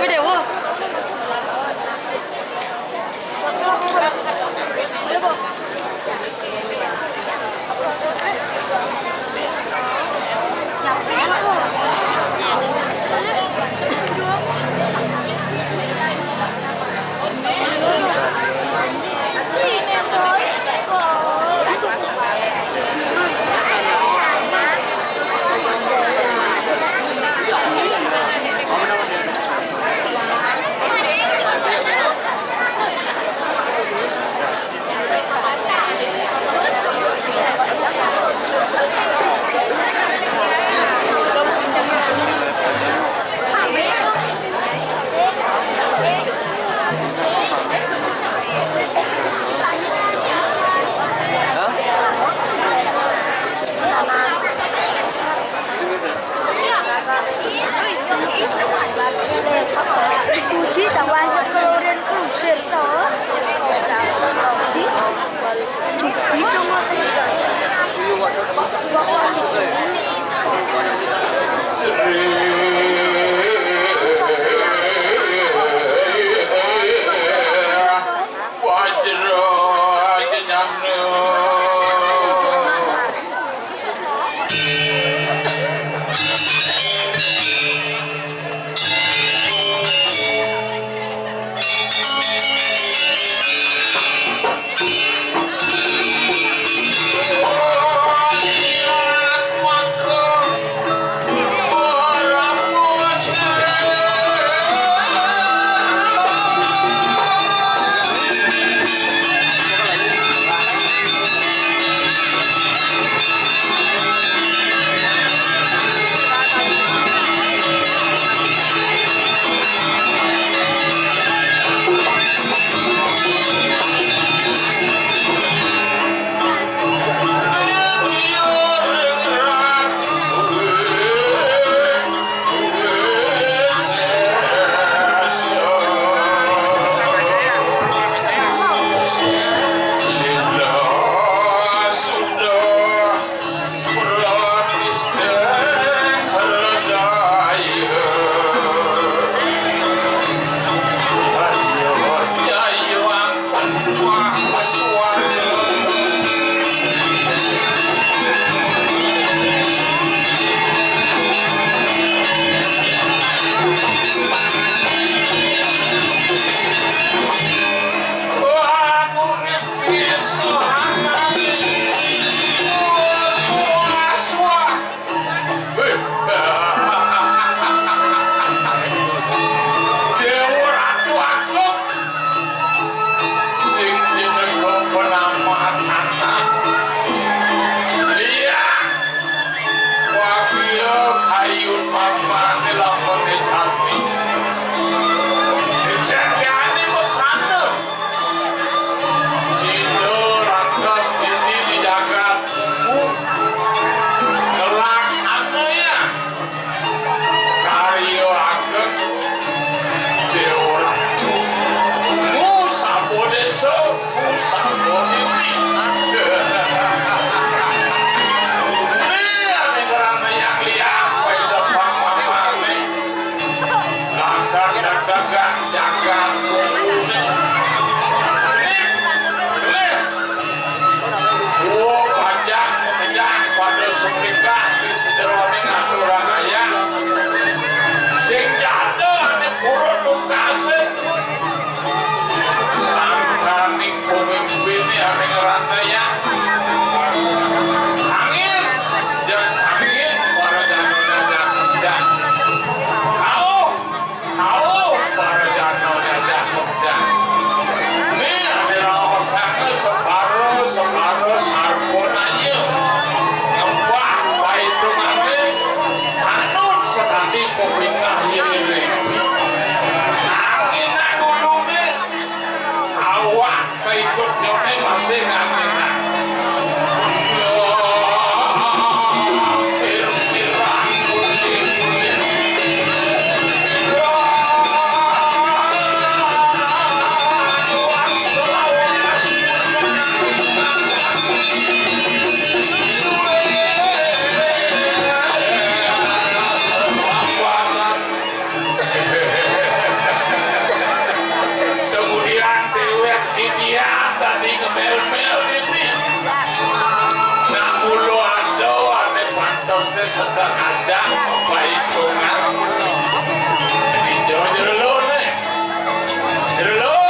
Udah, wah. sedang ada pembahitungan ini jero-jero nih jero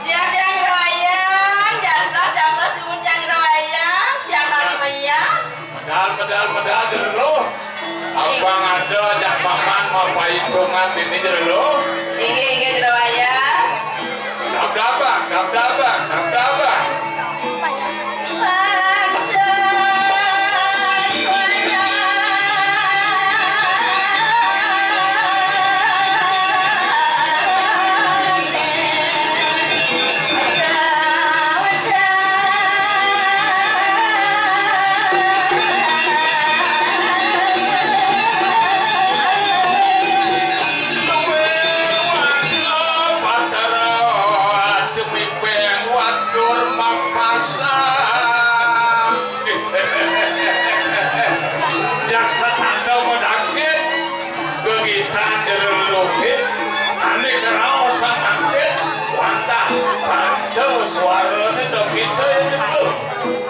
Jang royang, jangklas dimuncang royang, jangkal dibayas. medal jero abang ada jak paman mau pembahitungan ini jero Iki royang. dabdabang suaranya dong kita ini belum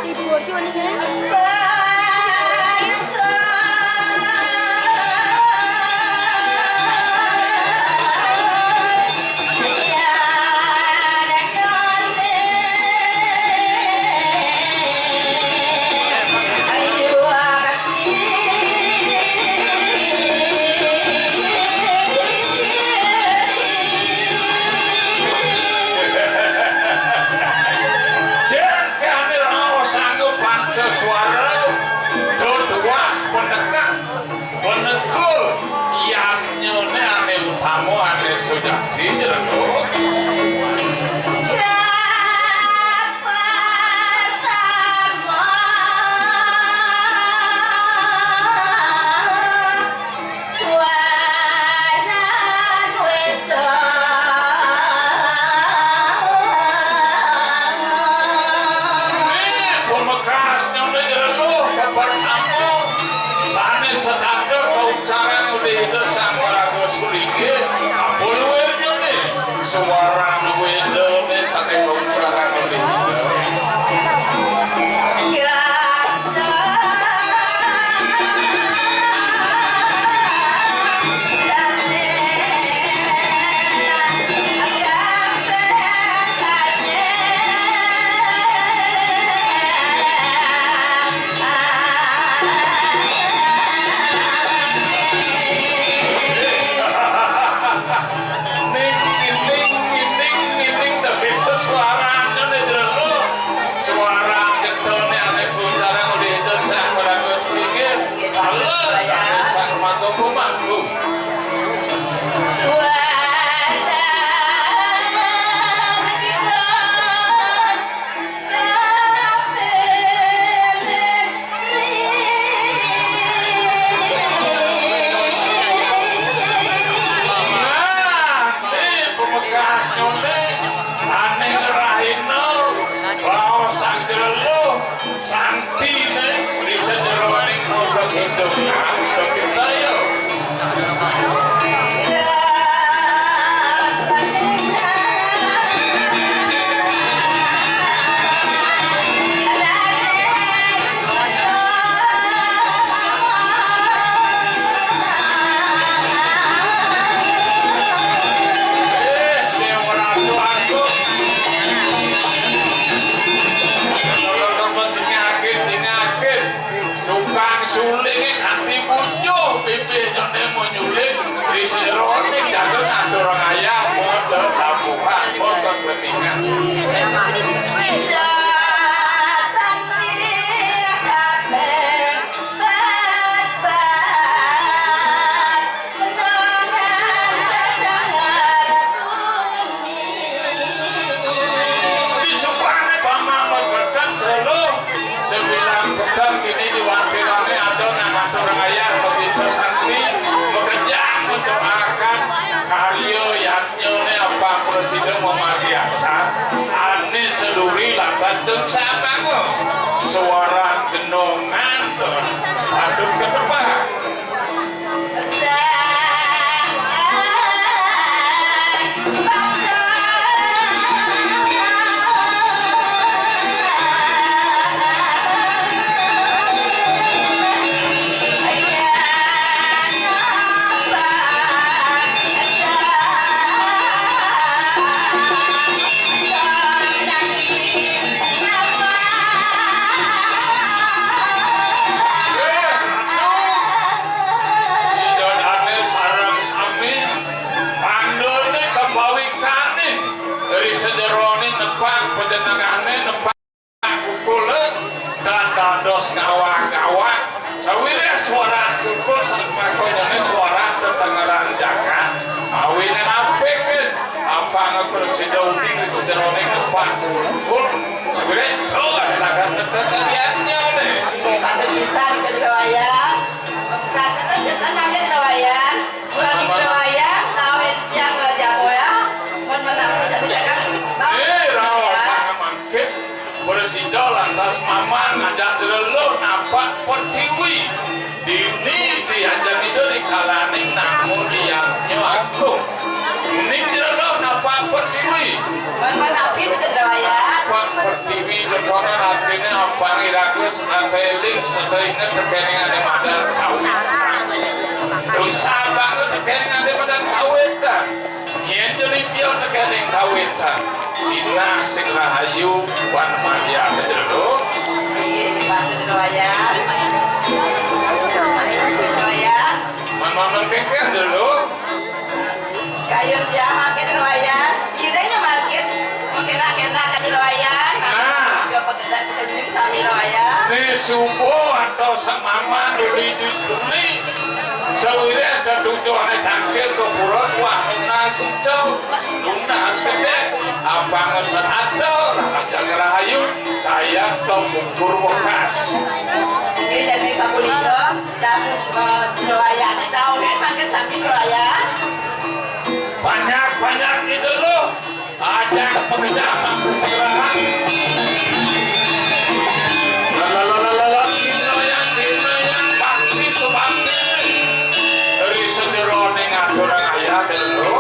Ibu cuma di sini. sudah dijelaskan. Kan makin rawayan, bulan di rawayan, nawin yang jago ya, menang jadi jangan. Rawa sangat mangkit bersida lantas maman ngajak direlur nampak petiwi dini diajak dari kalaning namun liangnya agung ini direlur nampak petiwi Menang itu rawayan. nampak petiwi lekonan artinya apa irakus apeling setelah ingat terkait ada madar kawin dosa banget terkait ada madar kawin dan yang jadi pion terkait kawin dan Cina sing rahayu wan madia dulu Ini dibantu rawayan. Rawayan. man kengkeng dulu Kayu dia makin rawayan. Kiranya makin kena kan rawayan. Juga pekerjaan pekerjaan sami rawayan. di subuh atau semama duli sewire ada tujuan tangkir ke pulau wah nasucau lunas gede abang seado raja rahayu kayak kau bukur bekas Ini jadi sapu itu dan rawayan tahu kan makin sami rawayan. banyak itu loh ada pekerjaan segera lalalala Cina yang bakti subakti dari sederone ngatur ayah dulu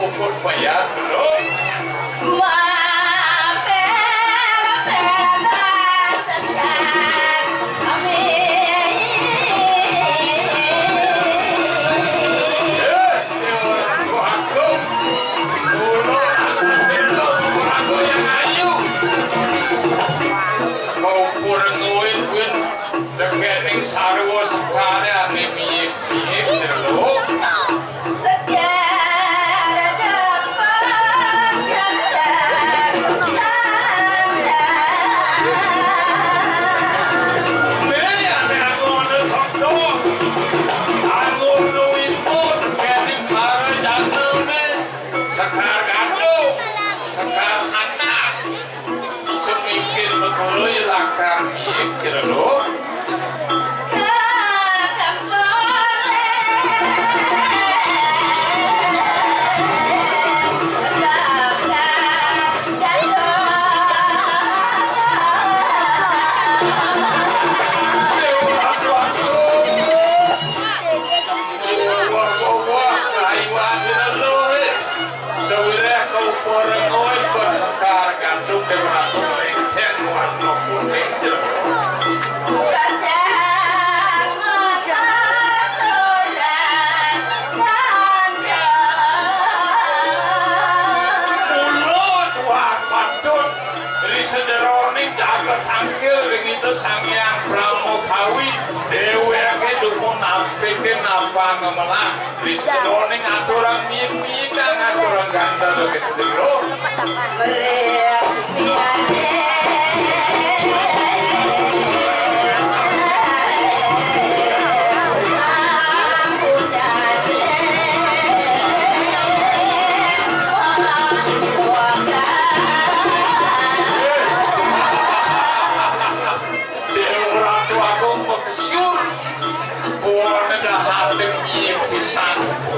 puput bayar dulu. Sarwa sekali ane miyik dulu. Sangyang Pramokawi dheweke dukun apike napa ngemelah risroning aturan miyik kang aturan gandel gedhe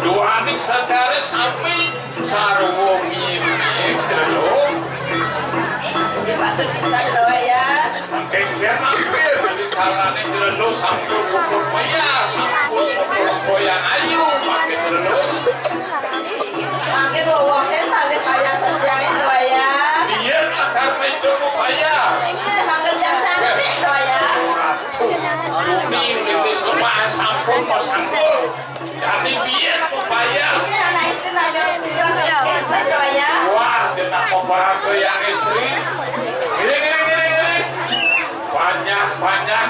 dua nih sadare sami sarwo miyik dulu. Ini patut bisa doya. Makin mampir di salane dulu sampul pupuk maya, sampul pupuk koyang ayu makin dulu. Makin wawahnya balik payah sediain doya. Biar akar itu mau payah. Ini makin yang cantik doya. Duni itu semua sampul mau sampul. Jadi biar mau payah. Ini anak istri nanya kita doya. Wah, kita mau barang yang istri. Gini. Banyak